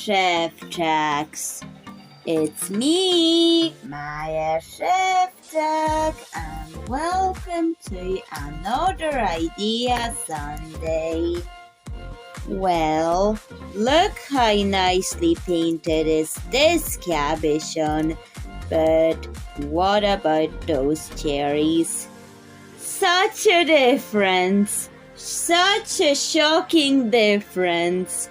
Szewczaks. It's me, Maja Szewczak, and welcome to another Idea Sunday. Well, look how nicely painted is this cabochon, but what about those cherries? Such a difference! Such a shocking difference!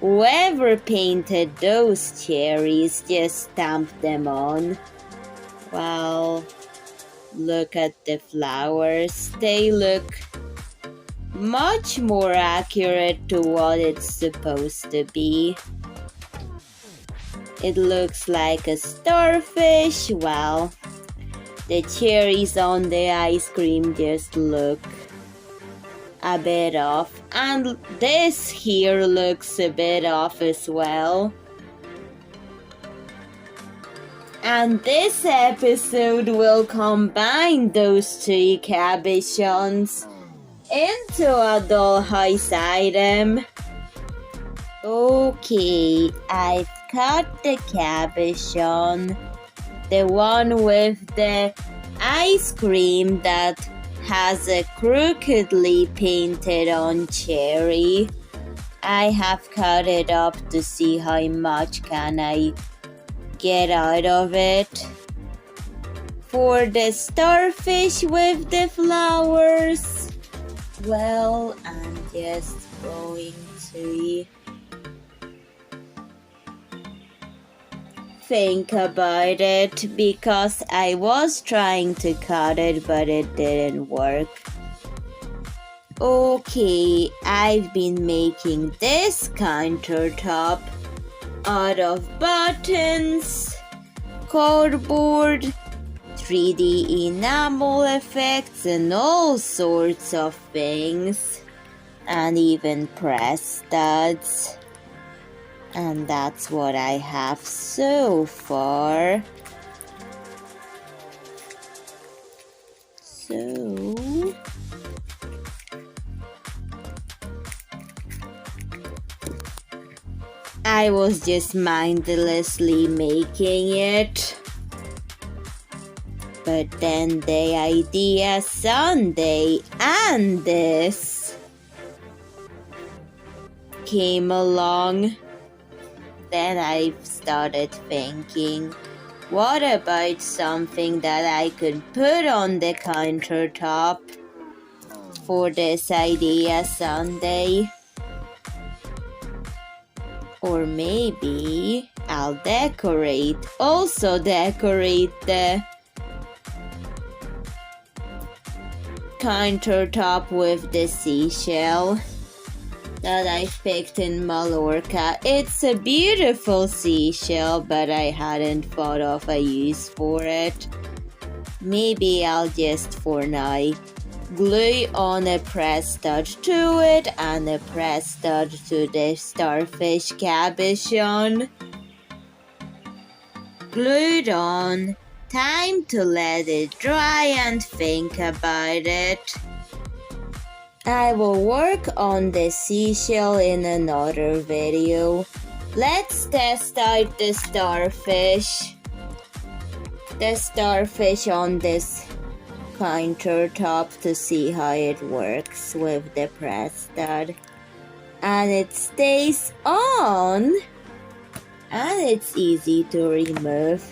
Whoever painted those cherries just stamped them on. Well, look at the flowers. They look much more accurate to what it's supposed to be. It looks like a starfish. Well, the cherries on the ice cream just look a bit off, and this here looks a bit off as well. And this episode will combine those two cabochons into a dollhouse item. Okay, I've cut the cabochon, the one with the ice cream that has a crookedly painted on cherry. I have cut it up to see how much can I get out of it. For the starfish with the flowers, well, I'm just going to think about it because I was trying to cut it but it didn't work. Okay, I've been making this countertop out of buttons, cardboard, 3D enamel effects and all sorts of things, and even press studs. And that's what I have so far. So I was just mindlessly making it. But then the Idea Sunday and this came along. Then I started thinking, what about something that I could put on the countertop for this Idea Sunday? Or maybe I'll also decorate the countertop with the seashell that I picked in Mallorca. It's a beautiful seashell, but I hadn't thought of a use for it. Maybe I'll just for now glue on a press stud to it and a press stud to the starfish cabochon. Glued on. Time to let it dry and think about it. I will work on the seashell in another video. Let's test out the starfish. The starfish on this countertop to see how it works with the press stud. And it stays on. And it's easy to remove.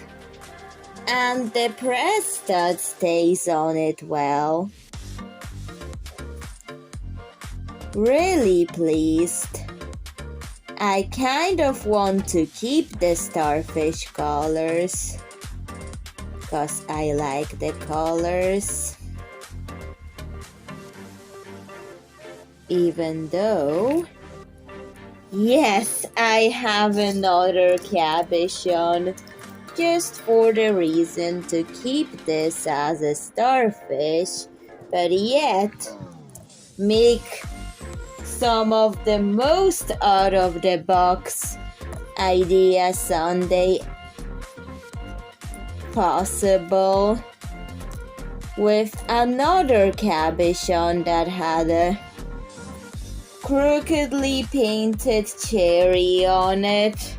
And the press stud stays on it well. Really pleased. I kind of want to keep the starfish colors because I like the colors. Even though, yes, I have another cabochon just for the reason to keep this as a starfish, but yet make some of the most out of the box Idea Sunday possible with another cabochon that had a crookedly painted cherry on it.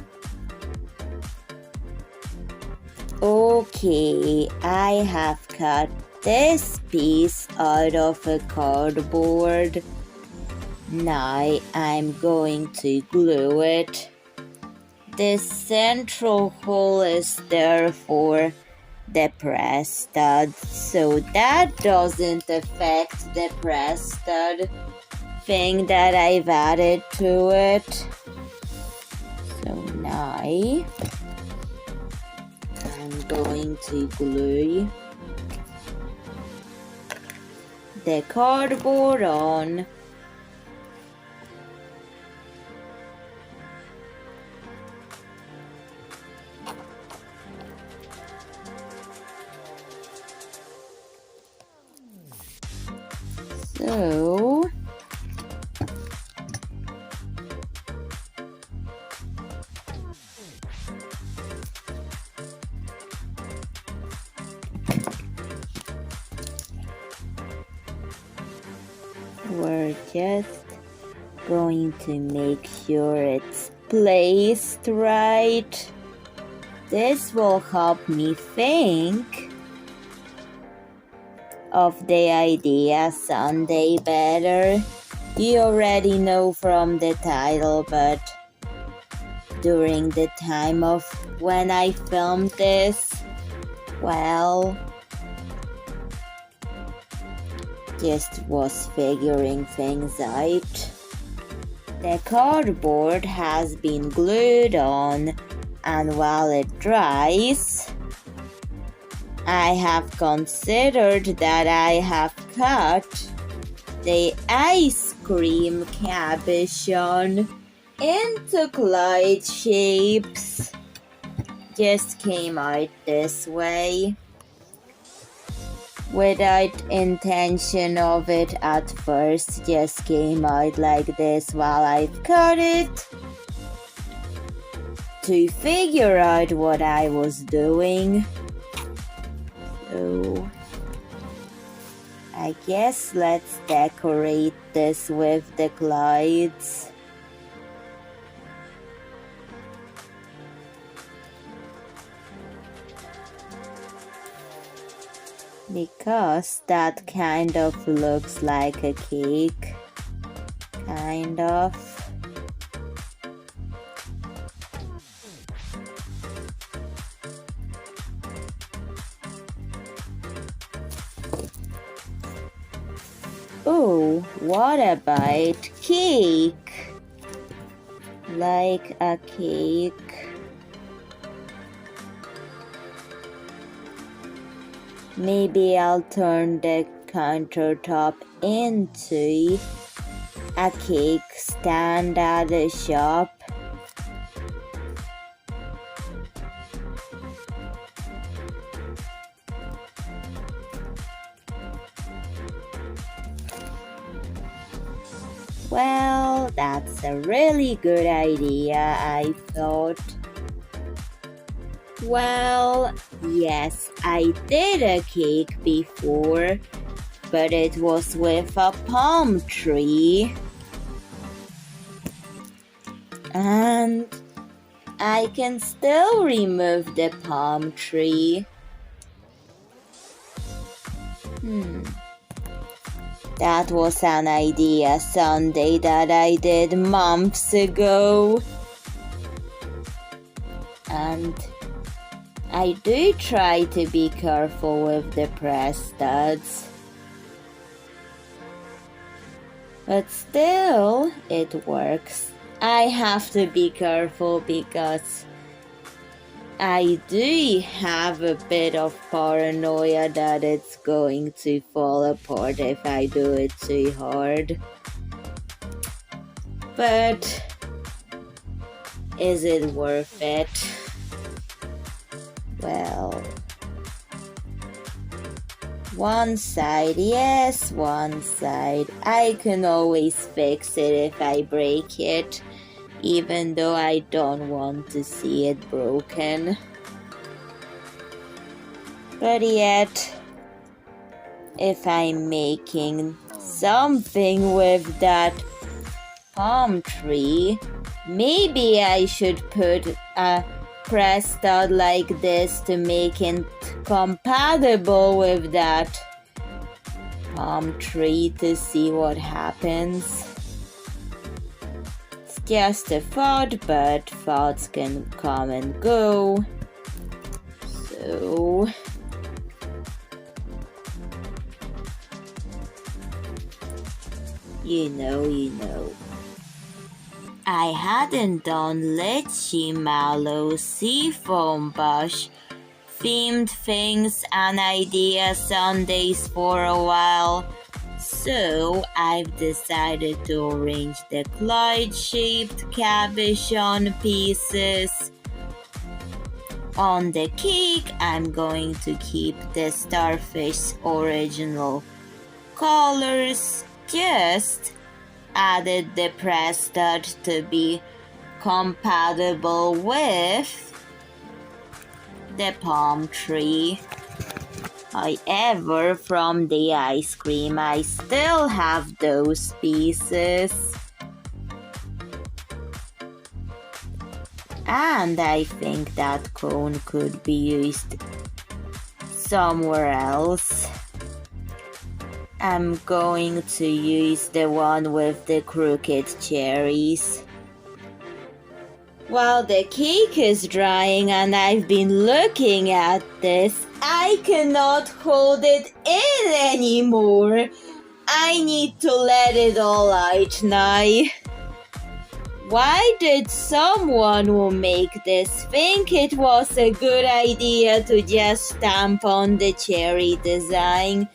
Okay, I have cut this piece out of a cardboard. Now I'm going to glue it. This central hole is there for the press stud, so that doesn't affect the press stud thing that I've added to it. So now I'm going to glue the cardboard on. So we're just going to make sure it's placed right. This will help me think of the idea Sunday better. You already know from the title, but during the time of when I filmed this, well, just was figuring things out. The cardboard has been glued on, and while it dries, I have considered that I have cut the ice cream cabochon into Clyde shapes. Just came out this way, without intention of it at first, just came out like this while I've cut it to figure out what I was doing. So I guess let's decorate this with the Clydes. Because that kind of looks like a cake. Kind of. Oh, what about cake? Like a cake. Maybe I'll turn the countertop into a cake stand at a shop. Well, that's a really good idea, I thought. Well, yes, I did a cake before, but it was with a palm tree. And I can still remove the palm tree. That was an idea Sunday that I did months ago. And I do try to be careful with the press studs. But still, it works. I have to be careful because I do have a bit of paranoia that it's going to fall apart if I do it too hard. But is it worth it? Well, one side, yes, one side. I can always fix it if I break it, even though I don't want to see it broken. But yet, if I'm making something with that palm tree, maybe I should put a pressed out like this to make it compatible with that palm tree to see what happens. It's just a thought, but thoughts can come and go. So you know. I hadn't done Lycheemallow seafoam bush themed things and idea Sundays for a while, so I've decided to arrange the Clyde-shaped cabochon pieces. On the cake, I'm going to keep the starfish original colors, just added the press stud to be compatible with the palm tree. However, from the ice cream, I still have those pieces. And I think that cone could be used somewhere else. I'm going to use the one with the crooked cherries. While the cake is drying and I've been looking at this, I cannot hold it in anymore. I need to let it all out now. Why did someone who make this think it was a good idea to just stamp on the cherry design?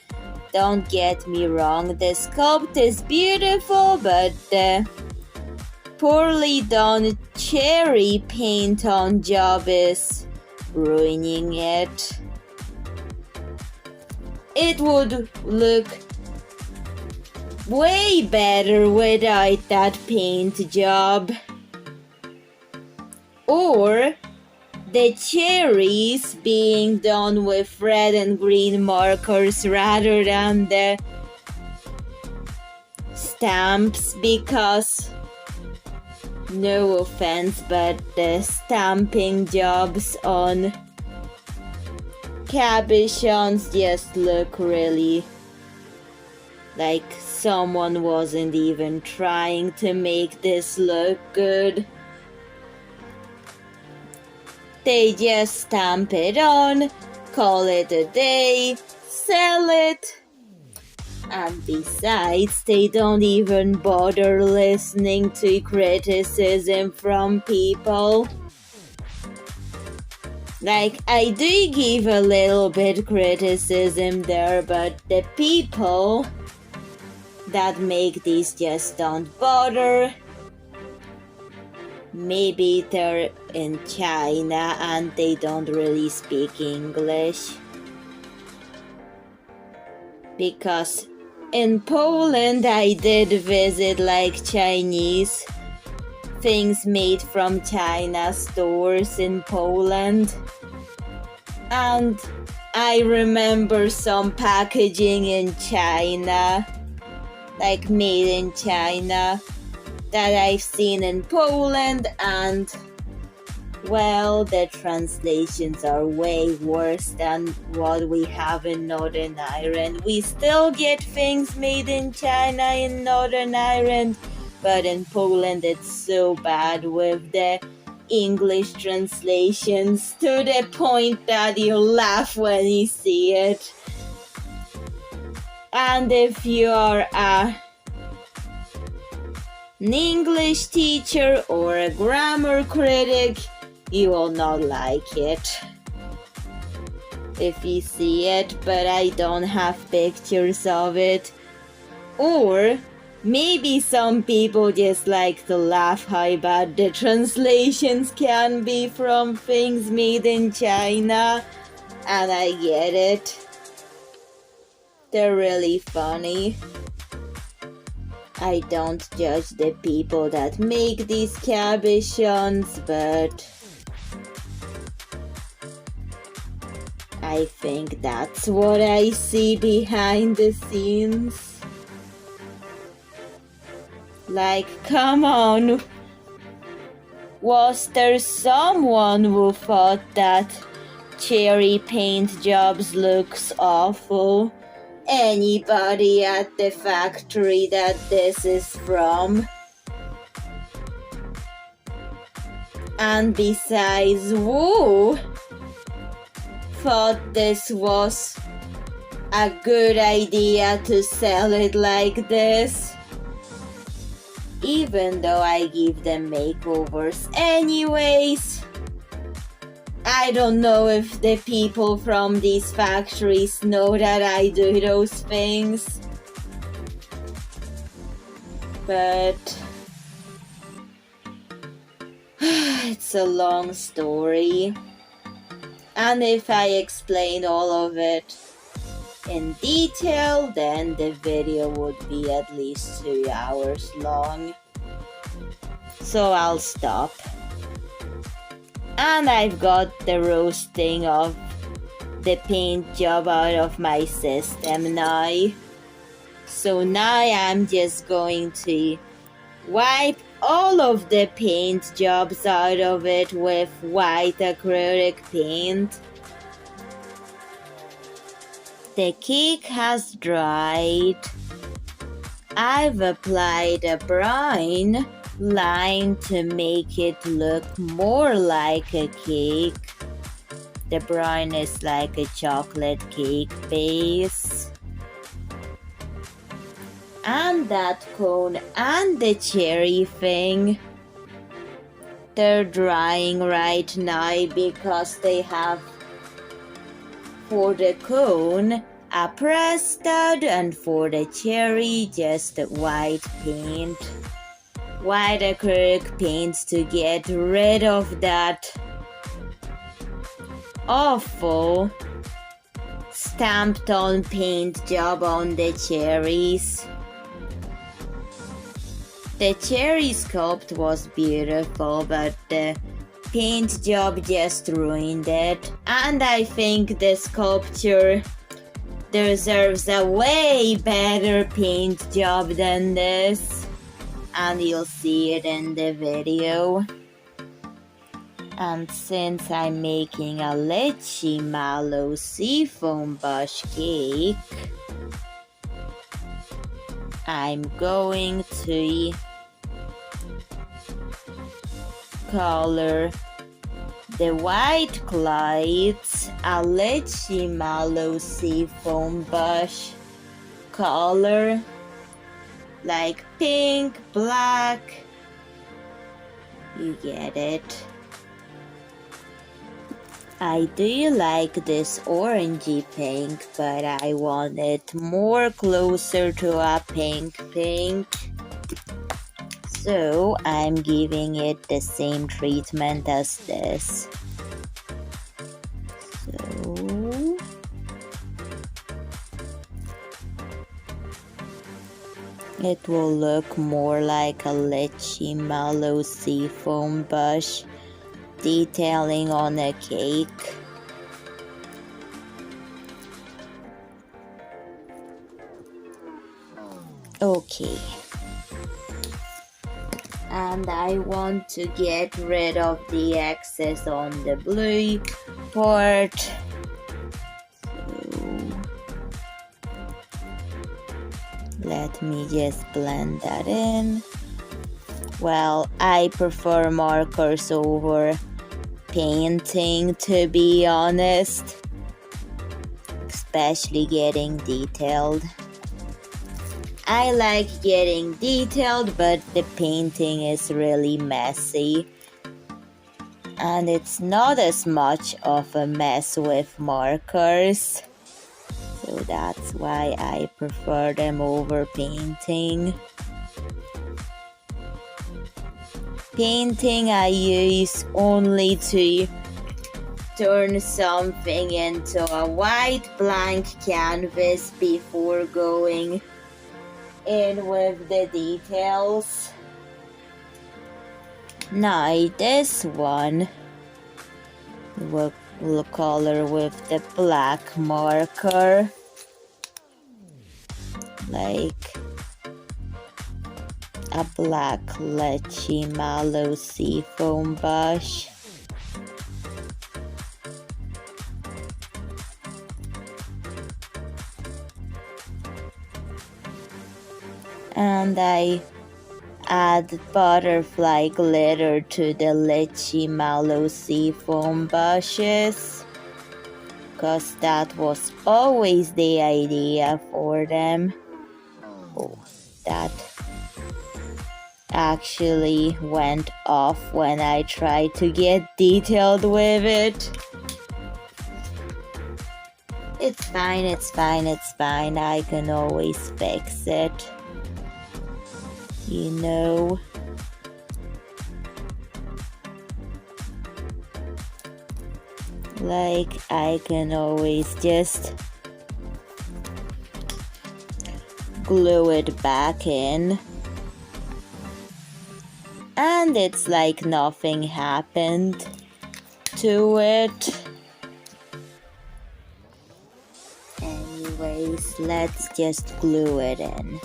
Don't get me wrong, the sculpt is beautiful, but the poorly done cherry paint on job is ruining it. It would look way better without that paint job. Or the cherries being done with red and green markers rather than the stamps, because no offense, but the stamping jobs on cabochons just look really like someone wasn't even trying to make this look good. They just stamp it on, call it a day, sell it. And besides, they don't even bother listening to criticism from people. Like, I do give a little bit criticism there, but the people that make these just don't bother. Maybe they're in China and they don't really speak English. Because in Poland I did visit like Chinese things made from China stores in Poland. And I remember some packaging in China, like made in China, that I've seen in Poland, and well, the translations are way worse than what we have in Northern Ireland. We still get things made in China in Northern Ireland, but in Poland it's so bad with the English translations, to the point that you laugh when you see it. And if you are an English teacher or a grammar critic, you will not like it if you see it, but I don't have pictures of it. Or maybe some people just like to laugh how bad the translations can be from things made in China, and I get it. They're really funny. I don't judge the people that make these cabochons, but I think that's what I see behind the scenes. Like, come on. Was there someone who thought that cherry paint jobs looks awful? Anybody at the factory that this is from? And besides, who thought this was a good idea to sell it like this? Even though I give them makeovers anyways. I don't know if the people from these factories know that I do those things. But it's a long story. And if I explain all of it in detail, then the video would be at least 2 hours long. So I'll stop. And I've got the roasting of the paint job out of my system now. So now I'm just going to wipe all of the paint jobs out of it with white acrylic paint. The cake has dried. I've applied a brown line to make it look more like a cake. The brown is like a chocolate cake base. And that cone and the cherry thing, they're drying right now because they have, for the cone, a press stud, and for the cherry, just white paint. White acrylic paint to get rid of that awful stamped on paint job on the cherries. The cherry sculpt was beautiful, but the paint job just ruined it. And I think the sculpture deserves a way better paint job than this. And you'll see it in the video. And since I'm making a Lycheemallow seafoam bush cake, I'm going to color the white clouds a Lycheemallow seafoam bush color, like pink, black, you get it. I do like this orangey pink, but I want it more closer to a pink. So I'm giving it the same treatment as this. So it will look more like a Lycheemallow seafoam bush detailing on a cake. Okay. And I want to get rid of the excess on the blue part. So let me just blend that in. Well, I prefer markers over painting, to be honest, especially getting detailed. I like getting detailed, but the painting is really messy. And it's not as much of a mess with markers. So that's why I prefer them over painting. Painting I use only to turn something into a white blank canvas before going in with the details. Now this one will color with the black marker, like a black Lycheemallow seafoam brush. And I add butterfly glitter to the Lycheemallow seafoam brushes, because that was always the idea for them. Oh, that actually went off when I tried to get detailed with it. It's fine, it's fine, it's fine. I can always fix it. You know. Like, I can always just glue it back in. And it's like nothing happened to it. Anyways, let's just glue it in.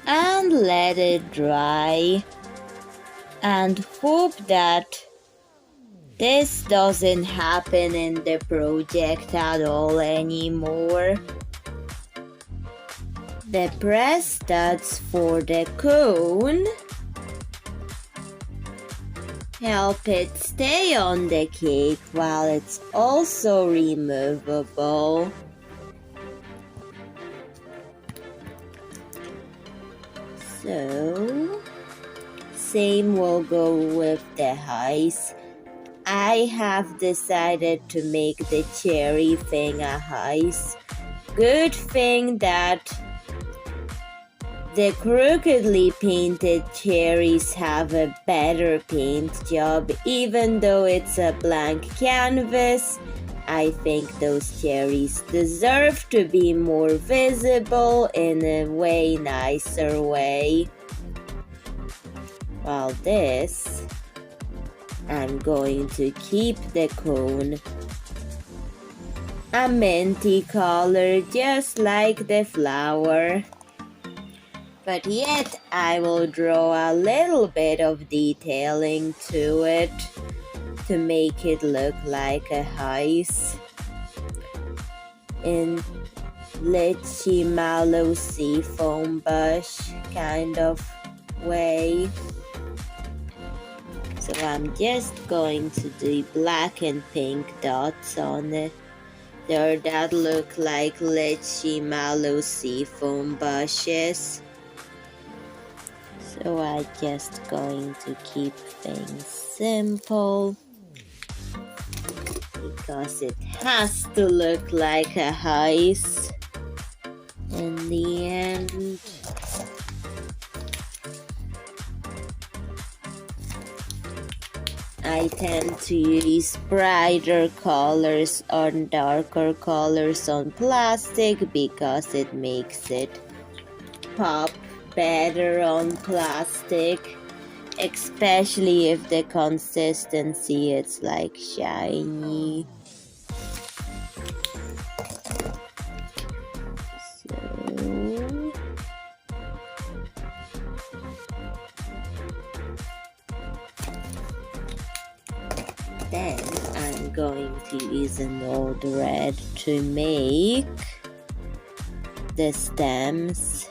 And let it dry, and hope that this doesn't happen in the project at all anymore. The press studs for the cone help it stay on the cake while it's also removable. So, same will go with the ice. I have decided to make the cherry thing a ice. Good thing that the crookedly painted cherries have a better paint job. Even though it's a blank canvas, I think those cherries deserve to be more visible in a way nicer way. While this, I'm going to keep the cone a minty color just like the flower. But yet I will draw a little bit of detailing to it to make it look like a ice in Lycheemallow seafoam brush kind of way. So I'm just going to do black and pink dots on it there that look like Lycheemallow seafoam brushes. So I'm just going to keep things simple, because it has to look like a ice in the end. I tend to use brighter colors or darker colors on plastic because it makes it pop better on plastic, especially if the consistency is like shiny. So then I'm going to use an old red to make the stems.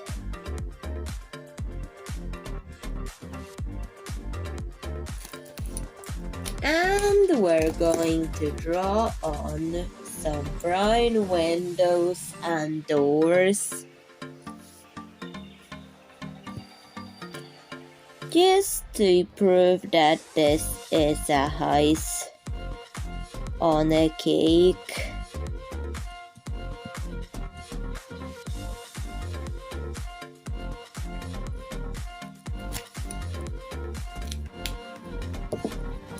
And we're going to draw on some brown windows and doors, just to prove that this is a house on a cake.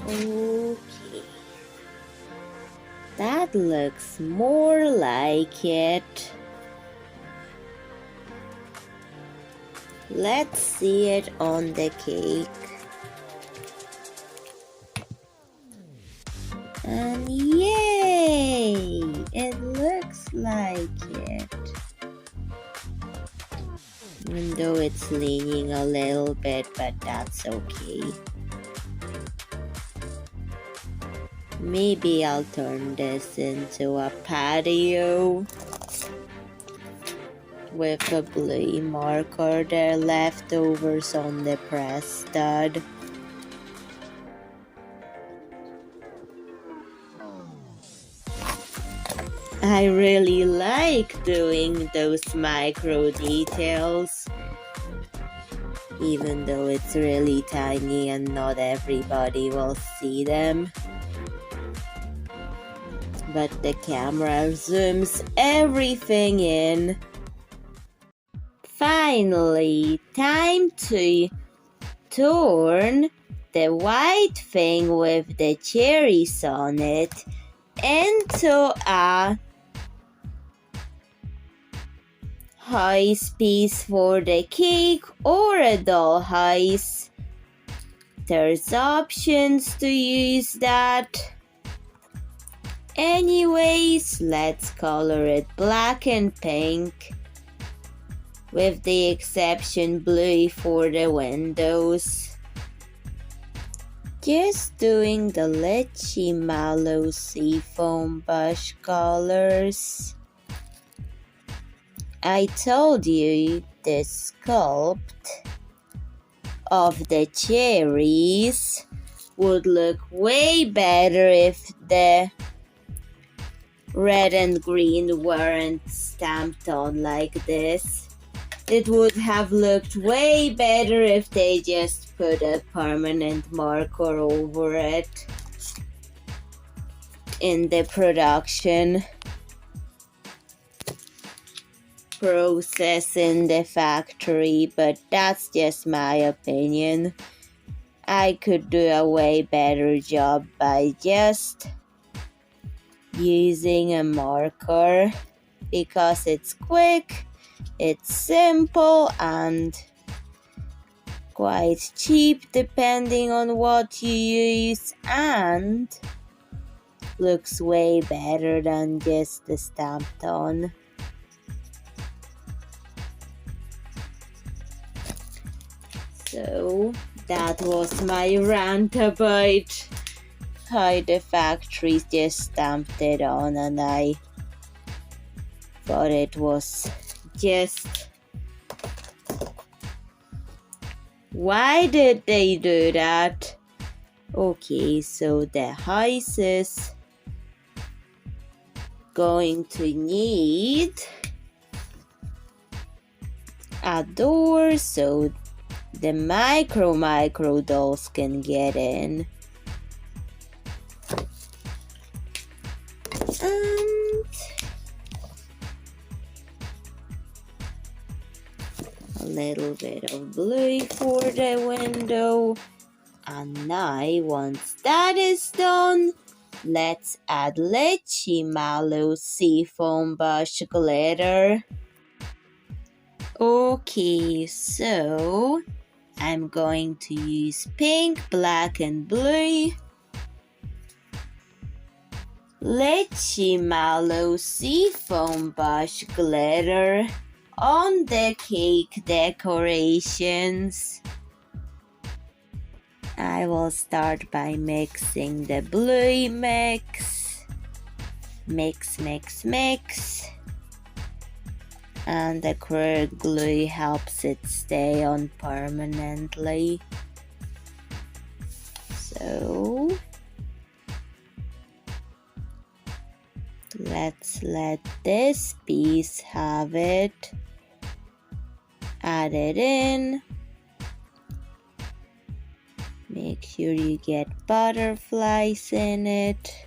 Okay, that That looks more like it. Let's see it on the cake. And yay! It looks like it. Even though it's leaning a little bit, but that's okay. Maybe I'll turn this into a patio with a blue marker. There are leftovers on the press stud. I really like doing those micro details, even though it's really tiny and not everybody will see them. But the camera zooms everything in. Finally, time to turn the white thing with the cherries on it into a ice piece for the cake or a doll ice. There's options to use that. Anyways, let's color it black and pink, with the exception blue for the windows. Just doing the Lycheemallow seafoam bush colors. I told you the sculpt of the cherries would look way better if the red and green weren't stamped on like this. It would have looked way better if they just put a permanent marker over it in the production process in the factory, but that's just my opinion. I could do a way better job by just using a marker because it's quick, it's simple, and quite cheap depending on what you use, and looks way better than just the stamped on. So that was my rant about how the factory just stamped it on, and I thought it was just, why did they do that? Okay, so the house is going to need a door so the micro dolls can get in. And a little bit of blue for the window. And now, once that is done, let's add Lycheemallow seafoam bush glitter. Okay, so I'm going to use pink, black, and blue. Lycheemallow seafoam bush glitter on the cake decorations. I will start by mixing the blue mix. Mix. And the acrylic glue helps it stay on permanently. So let's let this piece have it. Add it in. Make sure you get butterflies in it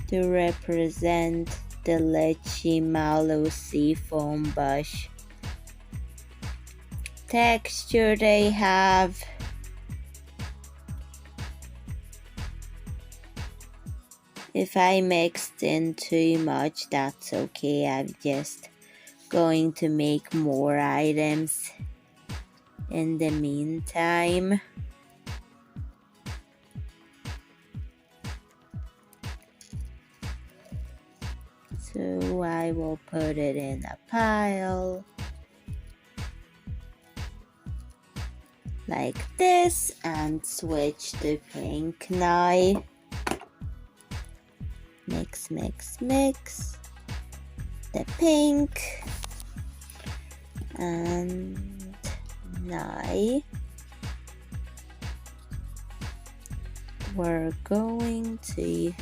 to represent the Lycheemallow seafoam bush texture they have. If I mixed in too much, that's okay. I'm just going to make more items in the meantime. So I will put it in a pile like this and switch to pink now. Mix, mix, mix the pink, and now we're going to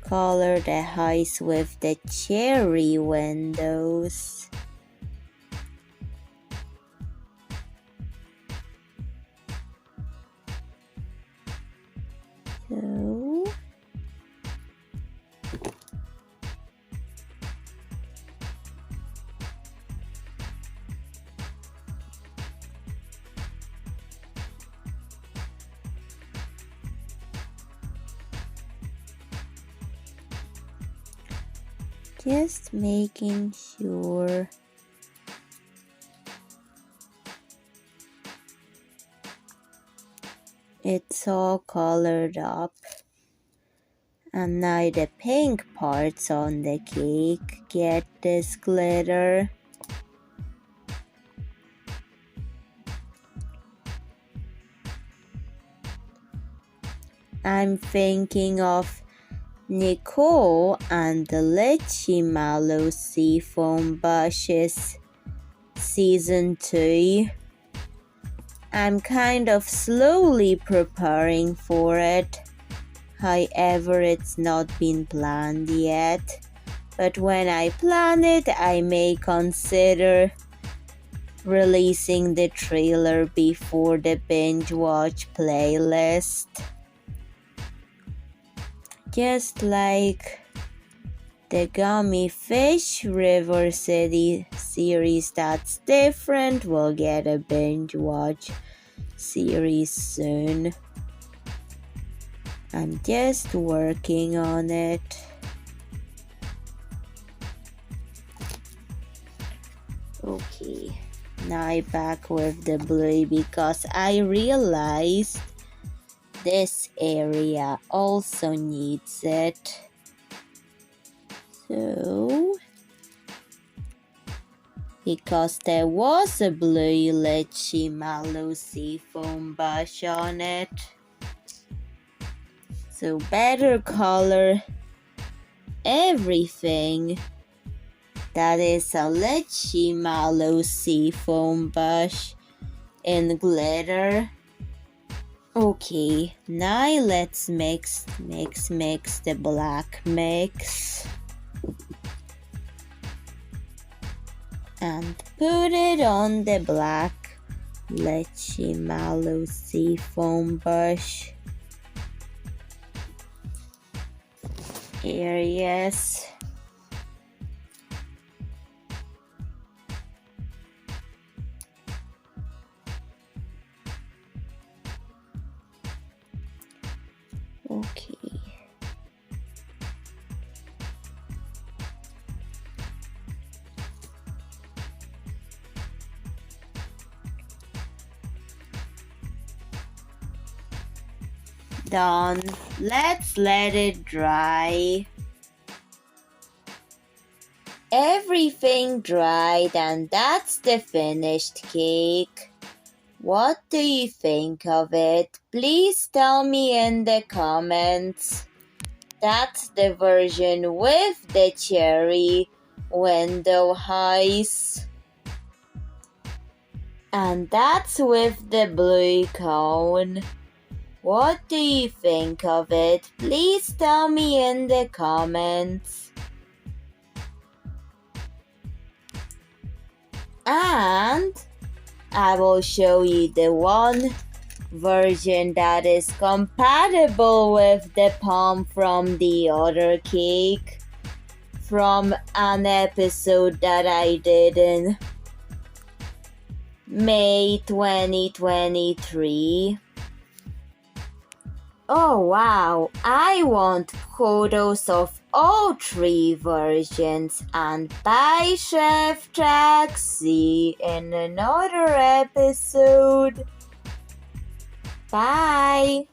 color the house with the cherry windows. So just making sure it's all colored up. And now the pink parts on the cake get this glitter. I'm thinking of Nicole and the Lycheemallow seafoam bushes season 2. I'm kind of slowly preparing for it. However, it's not been planned yet. But when I plan it, I may consider releasing the trailer before the binge watch playlist. Just like the Gummy Fish River City series that's different, we'll get a binge watch series soon. I'm just working on it. Okay, now back with the blue because I realized this area also needs it. So, because there was a blue Lycheemallow seafoam bush on it. So better color everything that is a Lycheemallow seafoam bush in glitter. Okay, now let's mix the black mix and put it on the black Lycheemallow seafoam bush areas. Okay. Done. Let's let it dry. Everything dried, and that's the finished cake. What do you think of it? Please tell me in the comments. That's the version with the cherry window house. And that's with the blue cone. What do you think of it? Please tell me in the comments. And I will show you the one version that is compatible with the palm from the other cake from an episode that I did in May 2023. Oh wow, I want photos of all 3 versions, and bye, Szewczak. See you in another episode. Bye.